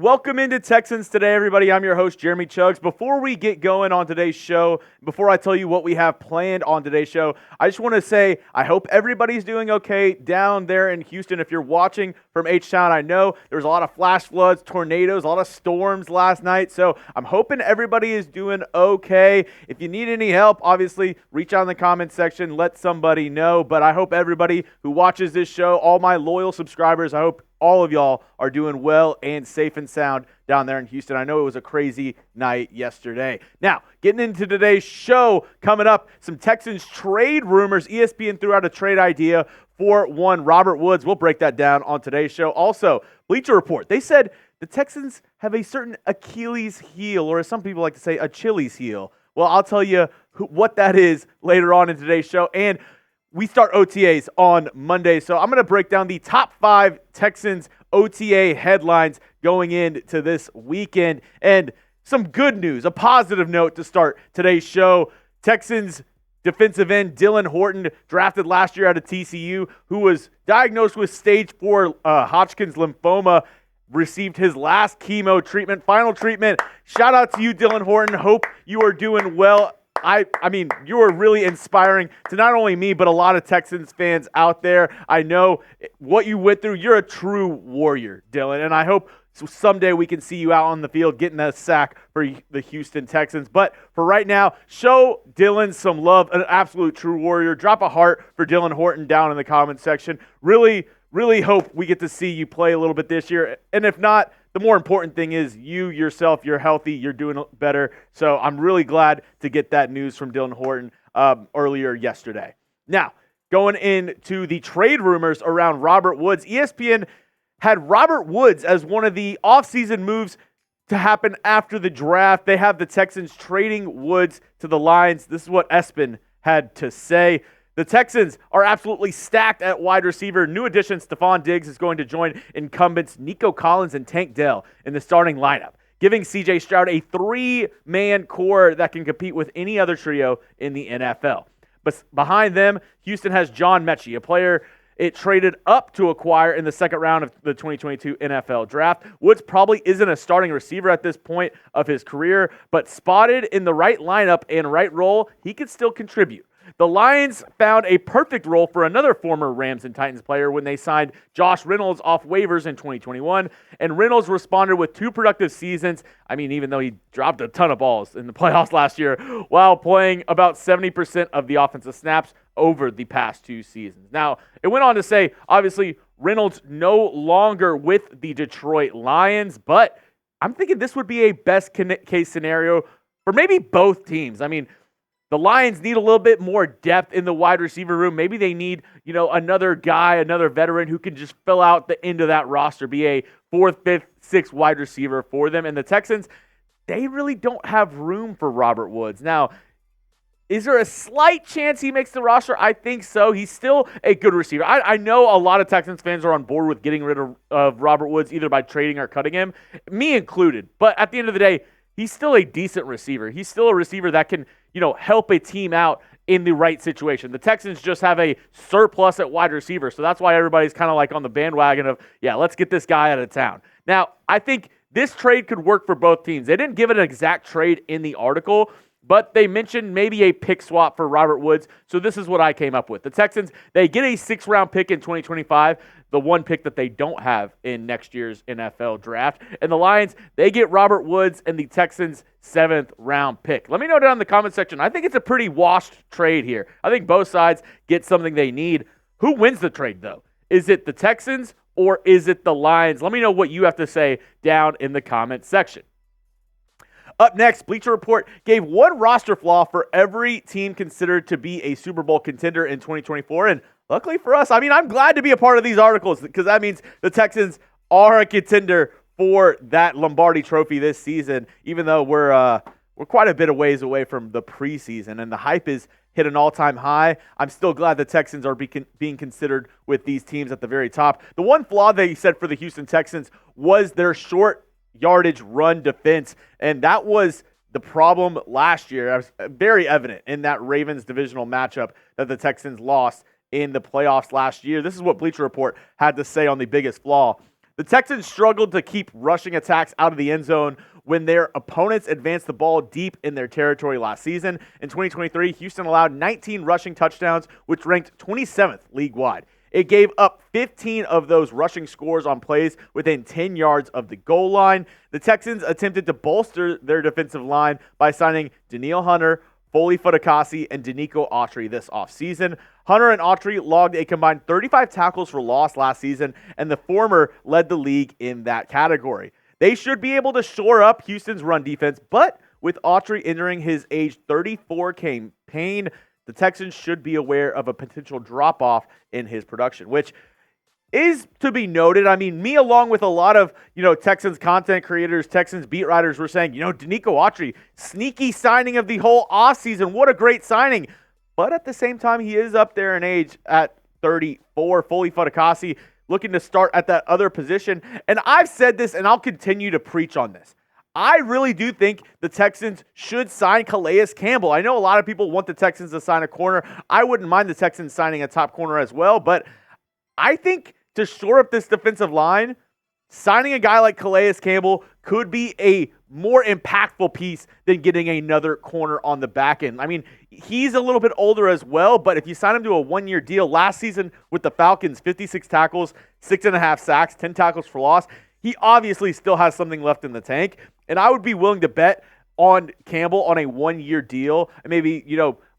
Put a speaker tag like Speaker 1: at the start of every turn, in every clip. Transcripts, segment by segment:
Speaker 1: Welcome into Texans Today, everybody. I'm your host, Jeremy Chuggs. Before we get going on today's show, before I tell you what we have planned on today's show, I just want to say I hope everybody's doing okay down there in Houston. If you're watching from H-Town, I know there was a lot of flash floods, tornadoes, a lot of storms last night, so I'm hoping everybody is doing okay. If you need any help, obviously, reach out in the comments section, let somebody know, but I hope everybody who watches this show, all my loyal subscribers, I hope all of y'all are doing well and safe and sound down there in Houston. I know it was a crazy night yesterday. Now, getting into today's show, coming up, some Texans trade rumors. ESPN threw out a trade idea for one Robert Woods. We'll break that down on today's show. Also, Bleacher Report. They said the Texans have a certain Achilles heel, or as some people like to say, Achilles heel. Well, I'll tell you what that is later on in today's show. And we start OTAs on Monday, so I'm going to break down the top 5 Texans OTA headlines going into this weekend. And some good news, a positive note to start today's show. Texans defensive end Dylan Hortan, drafted last year out of TCU, who was diagnosed with stage 4 Hodgkin's lymphoma, received his last chemo treatment, final treatment. Shout out to you, Dylan Hortan. Hope you are doing well. I mean, you are really inspiring to not only me, but a lot of Texans fans out there. I know what you went through. You're a true warrior, Dylan, and I hope someday we can see you out on the field getting a sack for the Houston Texans. But for right now, show Dylan some love, an absolute true warrior. Drop a heart for Dylan Hortan down in the comments section. Really hope we get to see you play a little bit this year. And if not, the more important thing is you yourself, you're healthy, you're doing better. So I'm really glad to get that news from Dylan Hortan earlier yesterday. Now, going into the trade rumors around Robert Woods, ESPN had Robert Woods as one of the offseason moves to happen after the draft. They have the Texans trading Woods to the Lions. This is what Espen had to say. The Texans are absolutely stacked at wide receiver. New addition Stephon Diggs is going to join incumbents Nico Collins and Tank Dell in the starting lineup, giving C.J. Stroud a 3-man core that can compete with any other trio in the NFL. But behind them, Houston has John Mechie, a player it traded up to acquire in the second round of the 2022 NFL Draft. Woods probably isn't a starting receiver at this point of his career, but spotted in the right lineup and right role, he could still contribute. The Lions found a perfect role for another former Rams and Titans player when they signed Josh Reynolds off waivers in 2021, and Reynolds responded with 2 productive seasons. I mean, even though he dropped a ton of balls in the playoffs last year, while playing about 70% of the offensive snaps over the past 2 seasons. Now, it went on to say, obviously, Reynolds no longer with the Detroit Lions, but I'm thinking this would be a best case scenario for maybe both teams. I mean, the Lions need a little bit more depth in the wide receiver room. Maybe they need, another guy, another veteran who can just fill out the end of that roster, be a 4th, 5th, 6th wide receiver for them. And the Texans, they really don't have room for Robert Woods. Now, is there a slight chance he makes the roster? I think so. He's still a good receiver. I know a lot of Texans fans are on board with getting rid of Robert Woods either by trading or cutting him, me included. But at the end of the day, he's still a decent receiver. He's still a receiver that can, help a team out in the right situation. The Texans just have a surplus at wide receiver, so that's why everybody's kind of like on the bandwagon of, let's get this guy out of town. Now, I think this trade could work for both teams. They didn't give an exact trade in the article, but they mentioned maybe a pick swap for Robert Woods, so this is what I came up with. The Texans, they get a 6th-round pick in 2025, the one pick that they don't have in next year's NFL draft. And the Lions, they get Robert Woods and the Texans' 7th-round pick. Let me know down in the comment section. I think it's a pretty washed trade here. I think both sides get something they need. Who wins the trade, though? Is it the Texans or is it the Lions? Let me know what you have to say down in the comment section. Up next, Bleacher Report gave one roster flaw for every team considered to be a Super Bowl contender in 2024. And luckily for us, I'm glad to be a part of these articles because that means the Texans are a contender for that Lombardi trophy this season, even though we're quite a bit of ways away from the preseason. And the hype is hit an all-time high. I'm still glad the Texans are being considered with these teams at the very top. The one flaw they said for the Houston Texans was their short yardage run defense, and that was the problem last year. It was very evident in that Ravens divisional matchup that the Texans lost in the playoffs last year. This is what Bleacher Report had to say on the biggest flaw. The Texans struggled to keep rushing attacks out of the end zone when their opponents advanced the ball deep in their territory last season. In 2023, Houston allowed 19 rushing touchdowns, which ranked 27th league-wide. It gave up 15 of those rushing scores on plays within 10 yards of the goal line. The Texans attempted to bolster their defensive line by signing Dylan Hortan, Foley, Fatukasi, and Denico Autry this offseason. Hunter and Autry logged a combined 35 tackles for loss last season, and the former led the league in that category. They should be able to shore up Houston's run defense, but with Autry entering his age 34 campaign, the Texans should be aware of a potential drop-off in his production, which is to be noted. I mean, me along with a lot of, Texans content creators, Texans beat writers were saying, Denico Autry, sneaky signing of the whole offseason. What a great signing. But at the same time, he is up there in age at 34. Foley, Fatukasi looking to start at that other position. And I've said this, and I'll continue to preach on this. I really do think the Texans should sign Kus Campbell. I know a lot of people want the Texans to sign a corner. I wouldn't mind the Texans signing a top corner as well, but I think to shore up this defensive line, signing a guy like Kus Campbell could be a more impactful piece than getting another corner on the back end. I mean, he's a little bit older as well, but if you sign him to a one-year deal, last season with the Falcons, 56 tackles, 6.5 sacks, 10 tackles for loss, he obviously still has something left in the tank, and I would be willing to bet on Campbell on a one-year deal, and maybe,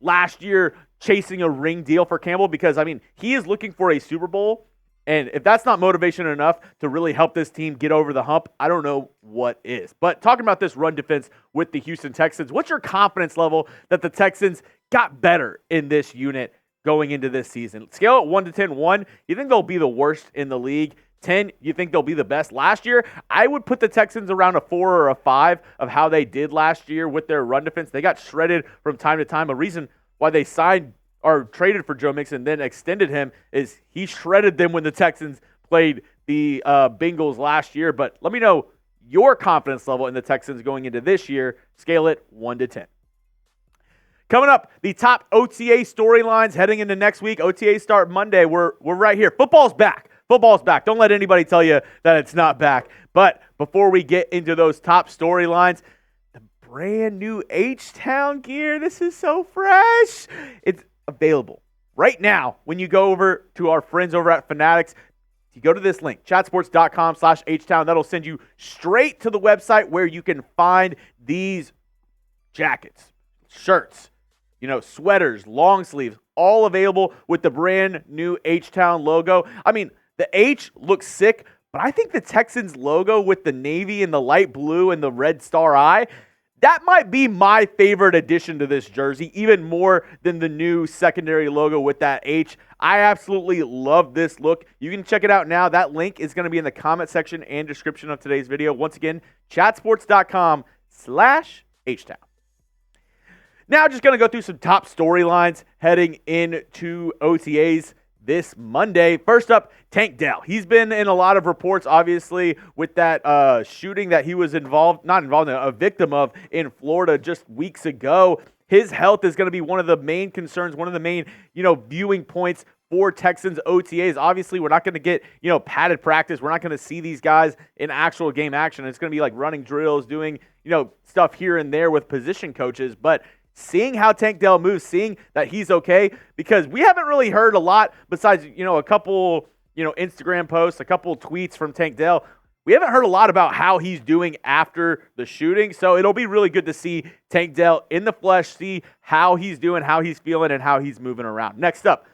Speaker 1: last year chasing a ring deal for Campbell because, he is looking for a Super Bowl. And if that's not motivation enough to really help this team get over the hump, I don't know what is. But talking about this run defense with the Houston Texans, what's your confidence level that the Texans got better in this unit going into this season? Scale it 1 to 10. 1, you think they'll be the worst in the league? 10, you think they'll be the best? Last year, I would put the Texans around a 4 or a 5 of how they did last year with their run defense. They got shredded from time to time. A reason why they signed or traded for Joe Mixon and then extended him is he shredded them when the Texans played the Bengals last year. But let me know your confidence level in the Texans going into this year. Scale it 1 to 10. Coming up, the top OTA storylines heading into next week. OTAs start Monday. We're right here. Football's back. Football's back. Don't let anybody tell you that it's not back. But before we get into those top storylines, the brand new H-Town gear. This is so fresh. It's available right now when you go over to our friends over at Fanatics. You go to this link, chatsports.com/H-Town. That'll send you straight to the website where you can find these jackets, shirts, sweaters, long sleeves, all available with the brand new H-Town logo. The H looks sick, but I think the Texans logo with the navy and the light blue and the red star eye, that might be my favorite addition to this jersey, even more than the new secondary logo with that H. I absolutely love this look. You can check it out now. That link is going to be in the comment section and description of today's video. Once again, chatsports.com/H-Town. Now, just going to go through some top storylines heading into OTAs this Monday. First up, Tank Dell. He's been in a lot of reports, obviously, with that shooting that he was a victim of in Florida just weeks ago. His health is going to be one of the main concerns, one of the main, viewing points for Texans OTAs. Obviously, we're not going to get, padded practice. We're not going to see these guys in actual game action. It's going to be like running drills, doing, stuff here and there with position coaches. But seeing how Tank Dell moves, seeing that he's okay, because we haven't really heard a lot besides, a couple, Instagram posts, a couple tweets from Tank Dell. We haven't heard a lot about how he's doing after the shooting, so it'll be really good to see Tank Dell in the flesh, see how he's doing, how he's feeling, and how he's moving around. Next up,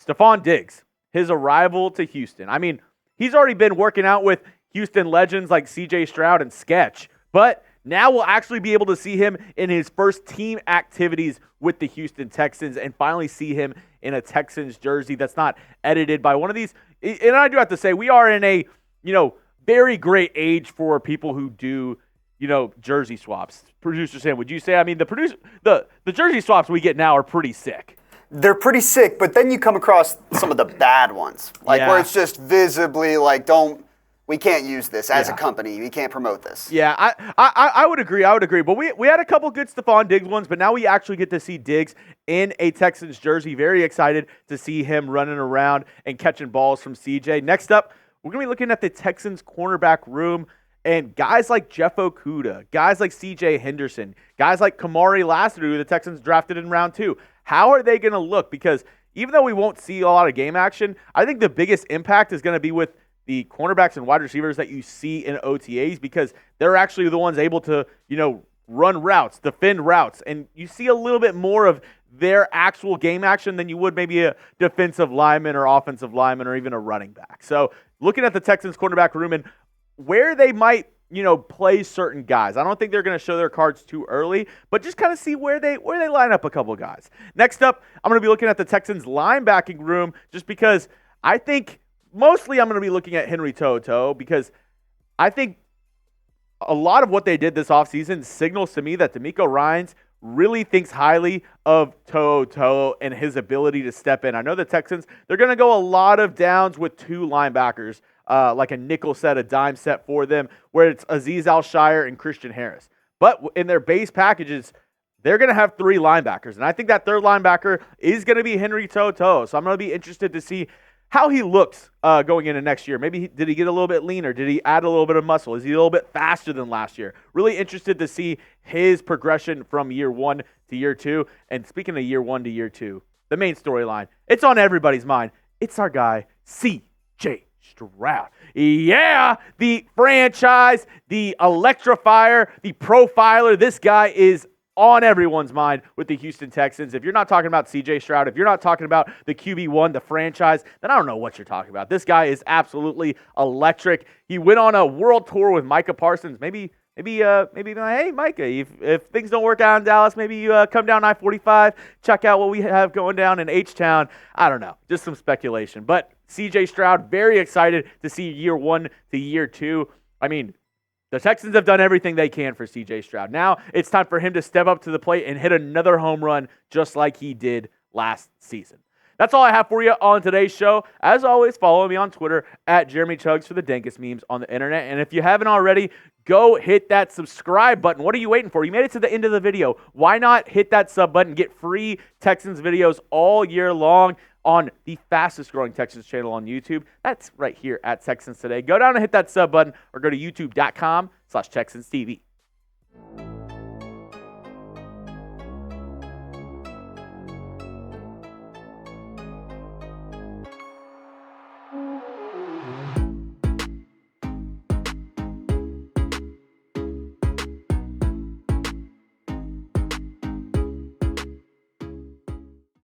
Speaker 1: Stefon Diggs, his arrival to Houston. He's already been working out with Houston legends like C.J. Stroud and Sketch, but now we'll actually be able to see him in his first team activities with the Houston Texans and finally see him in a Texans jersey that's not edited by one of these. And I do have to say, we are in a, very great age for people who do, jersey swaps. Producer Sam, would you say, the jersey swaps we get now are pretty sick.
Speaker 2: They're pretty sick, but then you come across some of the bad ones, where it's just visibly we can't use this as a company. We can't promote this.
Speaker 1: Yeah, I would agree. But we had a couple good Stefon Diggs ones, but now we actually get to see Diggs in a Texans jersey. Very excited to see him running around and catching balls from CJ. Next up, we're going to be looking at the Texans cornerback room and guys like Jeff Okudah, guys like CJ Henderson, guys like Kamari Lassiter, who the Texans drafted in round 2. How are they going to look? Because even though we won't see a lot of game action, I think the biggest impact is going to be with the cornerbacks and wide receivers that you see in OTAs, because they're actually the ones able to, run routes, defend routes, and you see a little bit more of their actual game action than you would maybe a defensive lineman or offensive lineman or even a running back. So looking at the Texans cornerback room and where they might, play certain guys. I don't think they're going to show their cards too early, but just kind of see where they line up a couple guys. Next up, I'm going to be looking at the Texans linebacking room, just because I think mostly I'm going to be looking at Henry To'oTo'o, because I think a lot of what they did this offseason signals to me that Denico Ryans really thinks highly of To'oTo'o and his ability to step in. I know the Texans, they're going to go a lot of downs with 2 linebackers, like a nickel set, a dime set for them, where it's Azeez Al-Shire and Christian Harris. But in their base packages, they're going to have 3 linebackers. And I think that third linebacker is going to be Henry To'oTo'o. So I'm going to be interested to see how he looks going into next year. Maybe did he get a little bit leaner? Did he add a little bit of muscle? Is he a little bit faster than last year? Really interested to see his progression from year 1 to year 2. And speaking of year 1 to year 2, the main storyline, it's on everybody's mind. It's our guy, C.J. Stroud. Yeah, the franchise, the electrifier, the profiler. This guy is on everyone's mind with the Houston Texans. If you're not talking about C.J. Stroud, if you're not talking about the QB1, the franchise, then I don't know what you're talking about. This guy is absolutely electric. He went on a world tour with Micah Parsons. Maybe, hey, Micah, if things don't work out in Dallas, maybe you come down I-45, check out what we have going down in H-Town. I don't know, just some speculation. But C.J. Stroud, very excited to see year 1 to year 2. I mean, the Texans have done everything they can for C.J. Stroud. Now it's time for him to step up to the plate and hit another home run just like he did last season. That's all I have for you on today's show. As always, follow me on Twitter at Jeremy Chuggs for the dankest memes on the internet. And if you haven't already, go hit that subscribe button. What are you waiting for? You made it to the end of the video. Why not hit that sub button? Get free Texans videos all year long on the fastest growing Texans channel on YouTube. That's right here at Texans Today. Go down and hit that sub button or go to youtube.com/TexansTV.